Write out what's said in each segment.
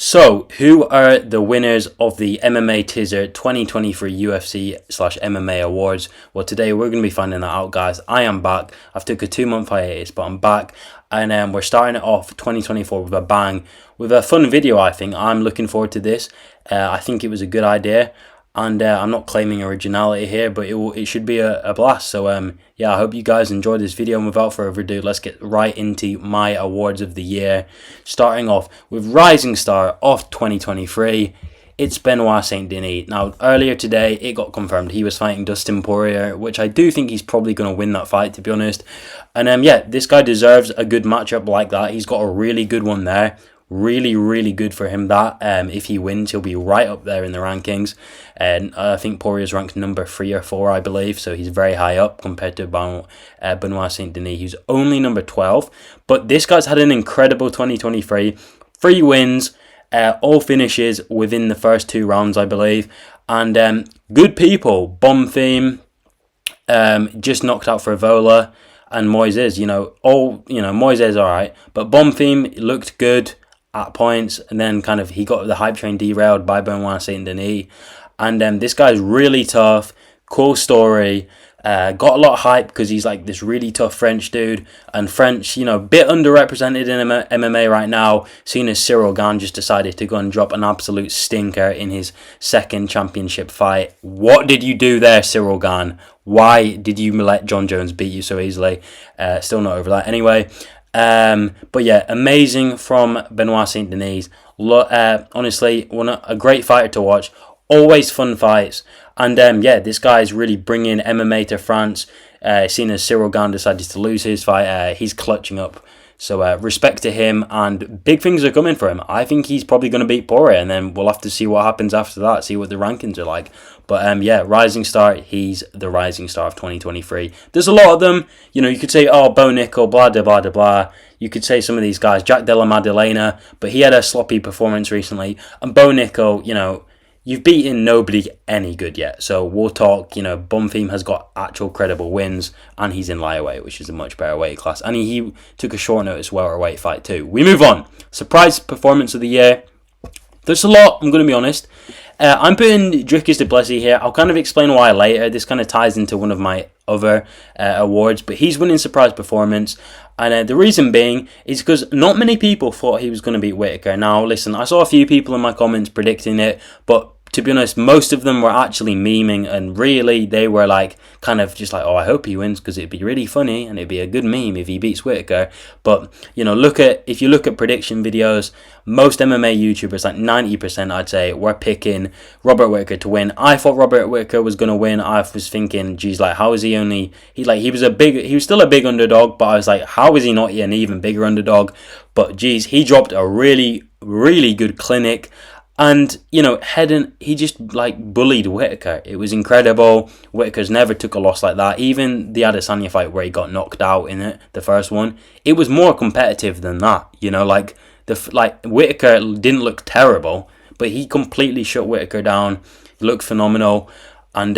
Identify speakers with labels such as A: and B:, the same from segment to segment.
A: So, who are the winners of the MMA Teaser 2023 UFC/MMA Awards? Well, today we're going to be finding that out, guys. I am back. I've took a 2-month hiatus, but I'm back. And we're starting it off 2024 with a bang, with a fun video, I think. I'm looking forward to this. I think it was a good idea. And I'm not claiming originality here, but it should be a blast. So, yeah, I hope you guys enjoyed this video. And without further ado, let's get right into my awards of the year. Starting off with Rising Star of 2023. It's Benoit Saint Denis. Now, earlier today, it got confirmed he was fighting Dustin Poirier, which I do think he's probably going to win that fight, to be honest. And yeah, this guy deserves a good matchup like that. He's got a really good one there. Really good for him that. If he wins, he'll be right up there in the rankings. And I think Poirier's ranked number 3 or 4, I believe. So he's very high up compared to Benoit Saint Denis, who's only number 12. But this guy's had an incredible 2023. 3 wins, all finishes within the first 2 rounds, I believe. And good people. Bomb Theme, just knocked out for Evola. And Moises, Moises alright. But Bomb Theme looked good at points, and then kind of he got the hype train derailed by Benoit Saint Denis. And this guy's really tough, cool story. Got a lot of hype because he's like this really tough French dude, and French, bit underrepresented in MMA right now. Seeing as Cyril Gane just decided to go and drop an absolute stinker in his second championship fight. What did you do there, Cyril Gane? Why did you let John Jones beat you so easily? Still not over that. Anyway. But yeah, amazing from Benoit Saint Denis. Honestly, a great fighter to watch. Always fun fights. And yeah, this guy is really bringing MMA to France. Seeing as Cyril Gane decided to lose his fight, he's clutching up. So respect to him, and big things are coming for him. I think he's probably going to beat Poirier, and then we'll have to see what happens after that, see what the rankings are like. But yeah, Rising Star, he's the Rising Star of 2023. There's a lot of them. You could say, oh, Bo Nickel, blah, blah, blah, blah. You could say some of these guys, Jack Della Maddalena, but he had a sloppy performance recently. And Bo Nickel, you've beaten nobody any good yet. So we'll talk, Bum Theme has got actual credible wins, and he's in lightweight, which is a much better weight class. And he took a short notice welterweight fight too. We move on. Surprise performance of the year. There's a lot, I'm going to be honest. I'm putting Dricus du Plessis here. I'll kind of explain why later. This kind of ties into one of my other awards, but he's winning surprise performance. And the reason being is because not many people thought he was going to beat Whittaker. Now, listen, I saw a few people in my comments predicting it, but to be honest, most of them were actually memeing, and really they were like kind of just like, oh, I hope he wins because it'd be really funny and it'd be a good meme if he beats Whittaker. But if you look at prediction videos, most MMA YouTubers, like 90%, I'd say, were picking Robert Whittaker to win. I thought Robert Whittaker was gonna win. I was thinking, geez, like how is he only? He was still a big underdog, but I was like, how is he not an even bigger underdog? But geez, he dropped a really good clinic. And, he just, like, bullied Whittaker. It was incredible. Whittaker's never took a loss like that. Even the Adesanya fight where he got knocked out in it, the first one, it was more competitive than that. Whittaker didn't look terrible, but he completely shut Whittaker down. He looked phenomenal. And,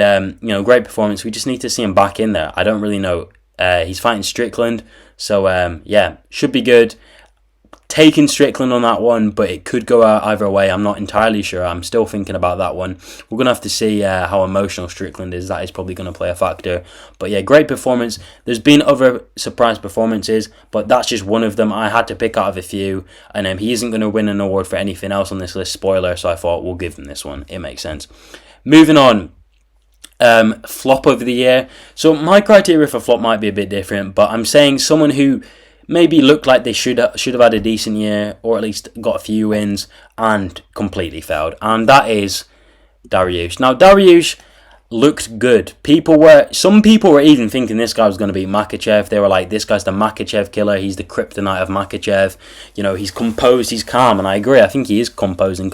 A: great performance. We just need to see him back in there. I don't really know. He's fighting Strickland. So, yeah, should be good. Taking Strickland on that one, but it could go out either way. I'm not entirely sure. I'm still thinking about that one. We're going to have to see how emotional Strickland is. That is probably going to play a factor. But yeah, great performance. There's been other surprise performances, but that's just one of them. I had to pick out of a few, and he isn't going to win an award for anything else on this list. Spoiler, so I thought we'll give him this one. It makes sense. Moving on. Flop of the year. So my criteria for flop might be a bit different, but I'm saying someone who maybe looked like they should have had a decent year, or at least got a few wins, and completely failed. And that is Dariush. Now, Dariush looked good. Some people were even thinking this guy was going to beat Makhachev. They were like, this guy's the Makhachev killer. He's the kryptonite of Makhachev. He's composed, he's calm, and I agree. I think he is composed and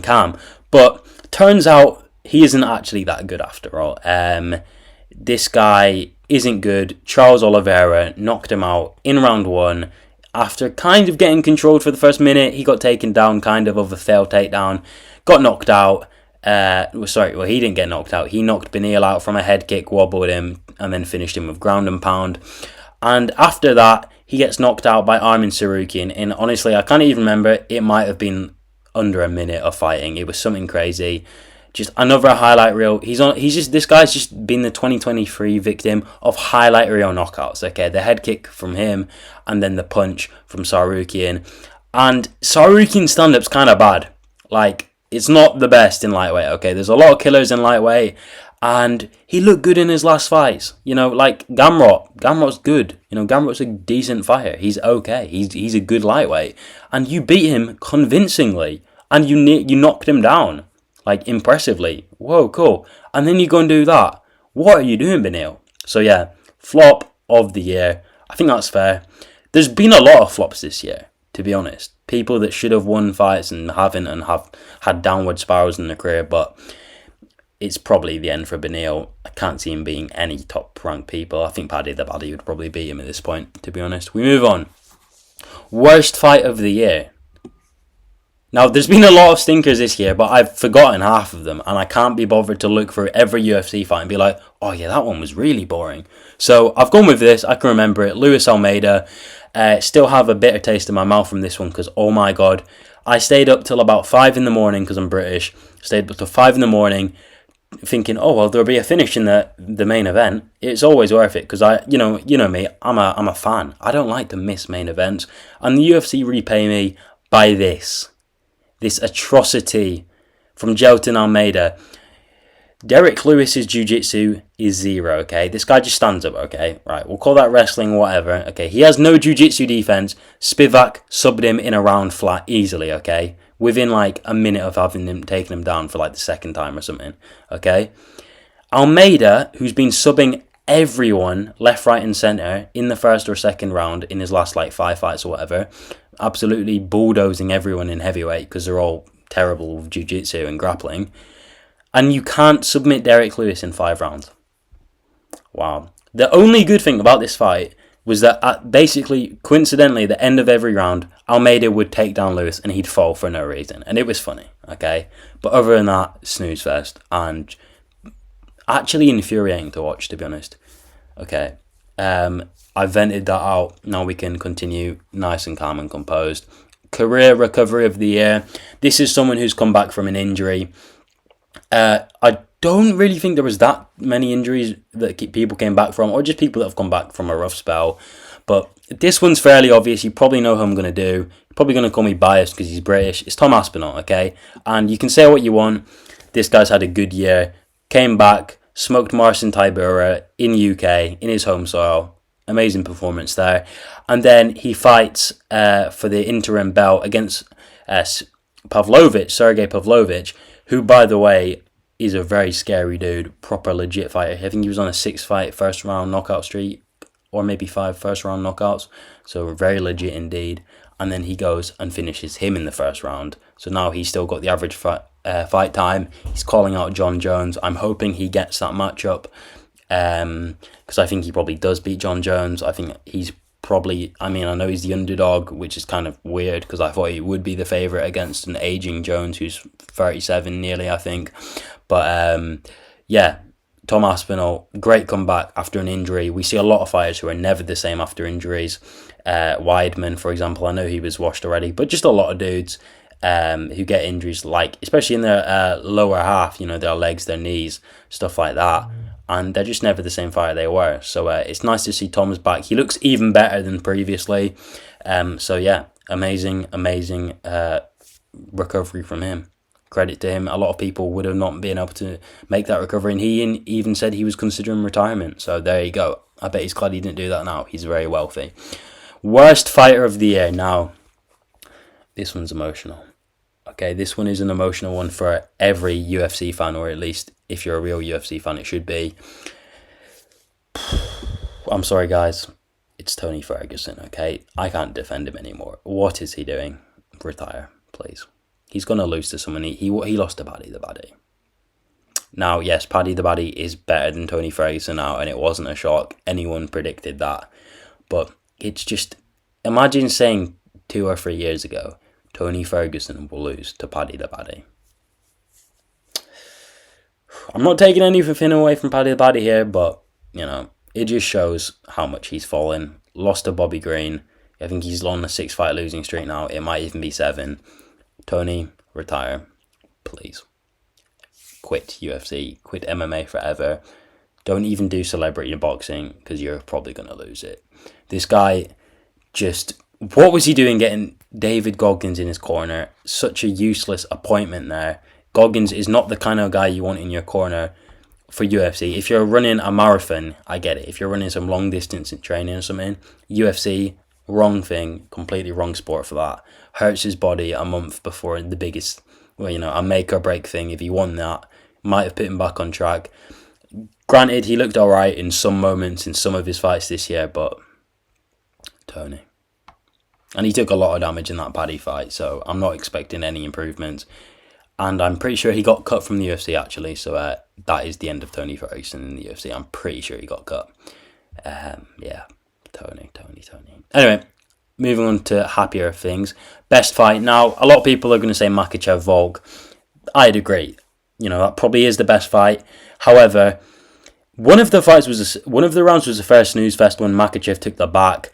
A: calm. But turns out he isn't actually that good after all. This guy isn't good. Charles Oliveira knocked him out in round 1. After kind of getting controlled for the first minute, he got taken down kind of a failed takedown. Got knocked out. He didn't get knocked out. He knocked Beneil out from a head kick, wobbled him, and then finished him with ground and pound. And after that, he gets knocked out by Armin Sarukian. And honestly, I can't even remember. It might have been under a minute of fighting. It was something crazy. Just another highlight reel. This guy's just been the 2023 victim of highlight reel knockouts. Okay, the head kick from him, and then the punch from Sarukian. And Sarukian's stand-up's kind of bad. Like, it's not the best in lightweight. Okay, there's a lot of killers in lightweight, and he looked good in his last fights. You know, like Gamrot's good. You know, Gamrot's a decent fighter. He's okay. He's a good lightweight, and you beat him convincingly, and you knocked him down. Like, impressively. Whoa, cool. And then you go and do that. What are you doing, Beneil? So, yeah, flop of the year. I think that's fair. There's been a lot of flops this year, to be honest. People that should have won fights and haven't, and have had downward spirals in their career. But it's probably the end for Beneil. I can't see him being any top-ranked people. I think Paddy the Baddy would probably beat him at this point, to be honest. We move on. Worst fight of the year. Now, there's been a lot of stinkers this year, but I've forgotten half of them, and I can't be bothered to look through every UFC fight and be like, oh yeah, that one was really boring. So I've gone with this. I can remember it. Luis Almeida. Still have a bitter taste in my mouth from this one because, oh my God, I stayed up till about 5 in the morning because I'm British. Stayed up till 5 in the morning thinking, oh, well, there'll be a finish in the main event. It's always worth it because you know me, I'm a fan. I don't like to miss main events. And the UFC repay me by this atrocity from Gelton Almeida. Derek Lewis's jiu-jitsu is 0, okay? This guy just stands up, okay? Right, we'll call that wrestling, whatever. Okay, he has no jiu-jitsu defense. Spivak subbed him in a round flat easily, okay? Within like a minute of having him taken him down for like the second time or something, okay? Almeida, who's been subbing everyone left, right and centre in the first or second round in his last like 5 fights or whatever, absolutely bulldozing everyone in heavyweight because they're all terrible with jiu-jitsu and grappling, and you can't submit Derek Lewis in 5 rounds. Wow. The only good thing about this fight was that at basically, coincidentally, the end of every round, Almeida would take down Lewis and he'd fall for no reason, and it was funny, okay? But other than that, snooze fest, and actually infuriating to watch, to be honest. Okay, I vented that out. Now we can continue nice and calm and composed. Career recovery of the year. This is someone who's come back from an injury. I don't really think there was that many injuries that people came back from, or just people that have come back from a rough spell. But this one's fairly obvious. You probably know who I'm going to do. You're probably going to call me biased because he's British. It's Tom Aspinall, okay? And you can say what you want. This guy's had a good year. Came back, smoked Marcin Tybura in UK, in his home soil. Amazing performance there. And then he fights for the interim belt against Sergey Pavlovich, who, by the way, is a very scary dude, proper legit fighter. I think he was on a 6-fight first-round knockout streak, or maybe 5 first-round knockouts. So very legit indeed. And then he goes and finishes him in the first round. So now he's still got the average fight time. He's calling out John Jones. I'm hoping he gets that matchup because I think he probably does beat John Jones. I think he's probably, I know he's the underdog, which is kind of weird because I thought he would be the favourite against an aging Jones who's 37 nearly, I think. But yeah, Tom Aspinall, great comeback after an injury. We see a lot of fighters who are never the same after injuries. Weidman, for example, I know he was washed already, but just a lot of dudes who get injuries, like especially in their lower half, their legs, their knees, stuff like that. And they're just never the same fighter they were. So it's nice to see Tom's back. He looks even better than previously. So yeah, amazing recovery from him. Credit to him. A lot of people would have not been able to make that recovery, and he even said he was considering retirement. So there you go. I bet he's glad he didn't do that now. He's very wealthy. Worst fighter of the year. Now, this one's emotional. Okay, this one is an emotional one for every UFC fan, or at least if you're a real UFC fan, it should be. I'm sorry, guys. It's Tony Ferguson, okay? I can't defend him anymore. What is he doing? Retire, please. He's going to lose to someone. He lost to Paddy the Baddy. Now, yes, Paddy the Baddy is better than Tony Ferguson now, and it wasn't a shock. Anyone predicted that. But it's just, imagine saying 2 or 3 years ago, Tony Ferguson will lose to Paddy the Baddy. I'm not taking anything away from Paddy the Baddy here, but, it just shows how much he's fallen. Lost to Bobby Green. I think he's on a 6-fight losing streak now. It might even be 7. Tony, retire. Please. Quit UFC, quit MMA forever. Don't even do celebrity boxing because you're probably going to lose it. This guy just, what was he doing getting David Goggins in his corner? Such a useless appointment there. Goggins is not the kind of guy you want in your corner for UFC. If you're running a marathon, I get it. If you're running some long distance training or something, UFC, wrong thing, completely wrong sport for that. Hurts his body a month before the biggest, well, you know, a make or break thing. If he won that, might have put him back on track. Granted, he looked alright in some moments in some of his fights this year, but Tony. And he took a lot of damage in that Paddy fight, so I'm not expecting any improvements. And I'm pretty sure he got cut from the UFC, actually, so that is the end of Tony Ferguson in the UFC. I'm pretty sure he got cut. Yeah, Tony. Anyway, moving on to happier things. Best fight. Now, a lot of people are going to say Makhachev-Volk. I'd agree. You know, that probably is the best fight. However, one of the rounds was a fair snooze fest when Makhachev took the back.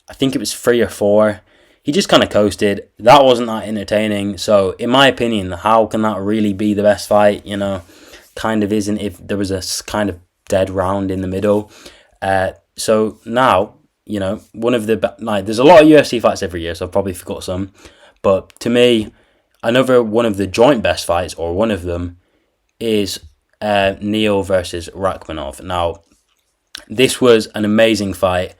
A: I think it was 3 or 4. He just kind of coasted. That wasn't that entertaining. So, in my opinion, how can that really be the best fight? You know, kind of isn't if there was a kind of dead round in the middle. So now, you know, there's a lot of UFC fights every year, so I've probably forgot some. But to me, another one of the joint best fights, or one of them, is Neal versus Rakhmonov. Now, this was an amazing fight.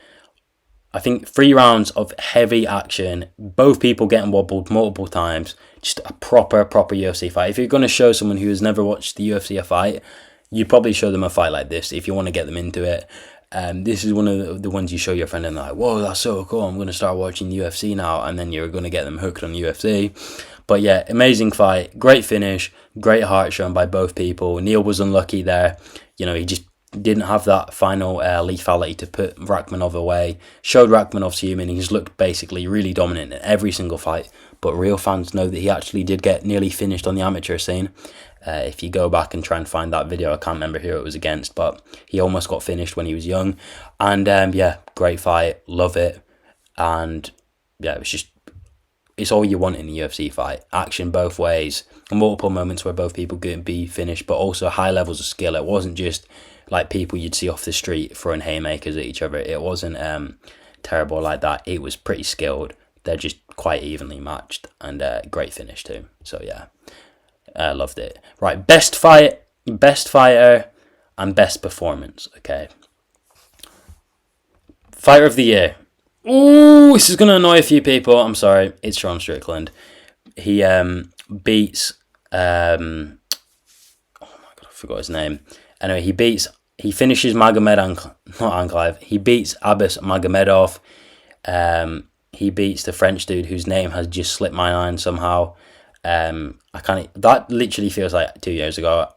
A: I think 3 rounds of heavy action, both people getting wobbled multiple times, just a proper UFC fight. If you're going to show someone who has never watched the UFC a fight, you probably show them a fight like this if you want to get them into it. This is one of the ones you show your friend and they're like, whoa, that's so cool, I'm going to start watching UFC now, and then you're going to get them hooked on UFC. But yeah, amazing fight, great finish, great heart shown by both people. Neal was unlucky there, you know, he just didn't have that final lethality to put Rakhmonov away. Showed Rakhmonov's human. He's looked basically really dominant in every single fight. But real fans know that he actually did get nearly finished on the amateur scene. If you go back and try and find that video, I can't remember who it was against, but he almost got finished when he was young. And yeah, great fight. Love it. And yeah, it's all you want in a UFC fight. Action both ways. Multiple moments where both people could be finished, but also high levels of skill. It wasn't just like people you'd see off the street throwing haymakers at each other. It wasn't terrible like that. It was pretty skilled. They're just quite evenly matched, and great finish too. So yeah, loved it. Right, best fight, best fighter, and best performance. Okay, fighter of the year. Ooh, this is gonna annoy a few people. I'm sorry. It's Sean Strickland. He beats oh my god, I forgot his name. Anyway, he finishes he beats Abbas Magomedov. He beats the French dude whose name has just slipped my mind somehow. That literally feels like 2 years ago.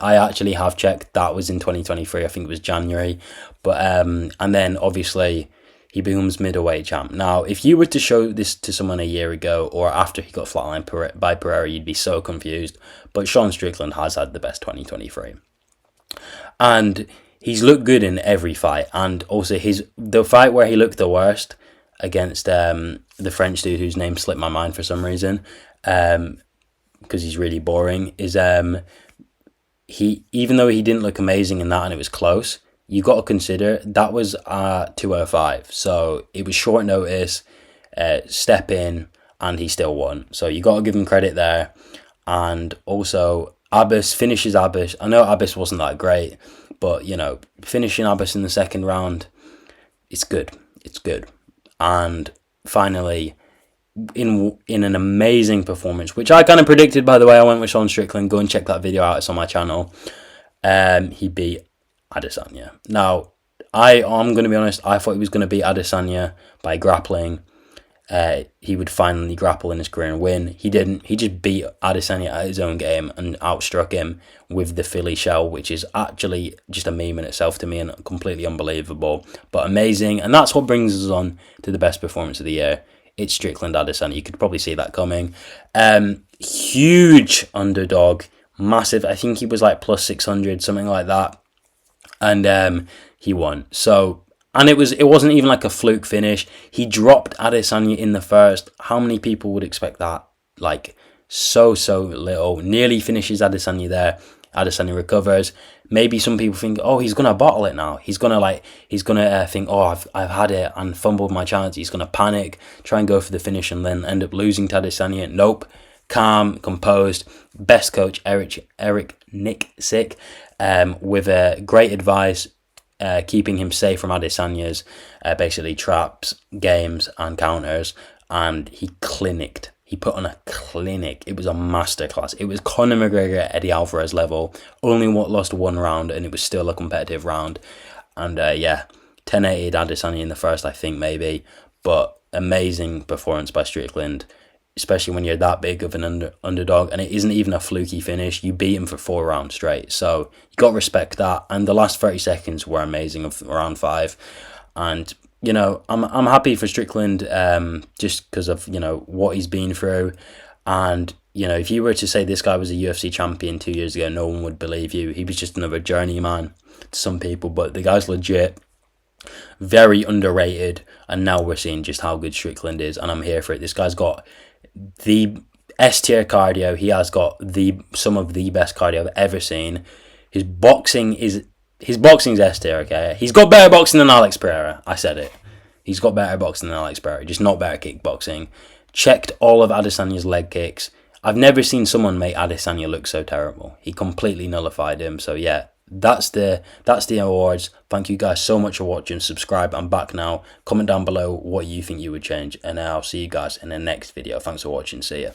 A: I actually have checked. That was in 2023. I think it was January. But and then obviously he becomes middleweight champ. Now, if you were to show this to someone a year ago or after he got flatlined by Pereira, you'd be so confused. But Sean Strickland has had the best 2023. And he's looked good in every fight. And also the fight where he looked the worst against the French dude whose name slipped my mind for some reason, because he's really boring, is even though he didn't look amazing in that and it was close, you got to consider that was 205. So it was short notice, step in, and he still won. So you got to give him credit there. And also Abbas finishes Abbas. I know Abbas wasn't that great, but you know, finishing Abbas in the second round, it's good. It's good. And finally, in an amazing performance, which I kind of predicted, by the way, I went with Sean Strickland. Go and check that video out. It's on my channel. He beat Adesanya. Now, I'm going to be honest, I thought he was going to beat Adesanya by grappling. He would finally grapple in his career and win. He didn't. He just beat Adesanya at his own game and outstruck him with the Philly shell, which is actually just a meme in itself to me and completely unbelievable, but amazing. And that's what brings us on to the best performance of the year. It's Strickland Adesanya. You could probably see that coming. Huge underdog, massive. I think he was like plus 600, something like that, and he won. So. And it wasn't even like a fluke finish. He dropped Adesanya in the first. How many people would expect that? Like so little. Nearly finishes Adesanya there. Adesanya recovers. Maybe some people think, oh, he's gonna bottle it now. He's gonna think, oh, I've had it and fumbled my chance. He's gonna panic, try and go for the finish, and then end up losing to Adesanya. Nope. Calm, composed, best coach Eric Nick Sick, with great advice, keeping him safe from Adesanya's basically traps, games, and counters, and he clinicked. He put on a clinic. It was a masterclass. It was Conor McGregor at Eddie Alvarez level. Only lost one round, and it was still a competitive round. And 10-8 Adesanya in the first, I think, maybe. But amazing performance by Strickland, especially when you're that big of an underdog, and it isn't even a fluky finish. You beat him for 4 rounds straight, so you got to respect that. And the last 30 seconds were amazing of round 5, and you know, I'm happy for Strickland, just because of, you know, what he's been through. And you know, if you were to say this guy was a UFC champion 2 years ago, no one would believe you. He was just another journeyman to some people, but the guy's legit. Very underrated, and now we're seeing just how good Strickland is, and I'm here for it. This guy's got the S-tier cardio. He has got some of the best cardio I've ever seen. His boxing's S-tier, okay? He's got better boxing than Alex Pereira. I said it. He's got better boxing than Alex Pereira, just not better kickboxing. Checked all of Adesanya's leg kicks. I've never seen someone make Adesanya look so terrible. He completely nullified him. So yeah, that's the awards. Thank you guys so much for watching. Subscribe. I'm back now. Comment down below what you think you would change, and I'll see you guys in the next video. Thanks for watching. See ya.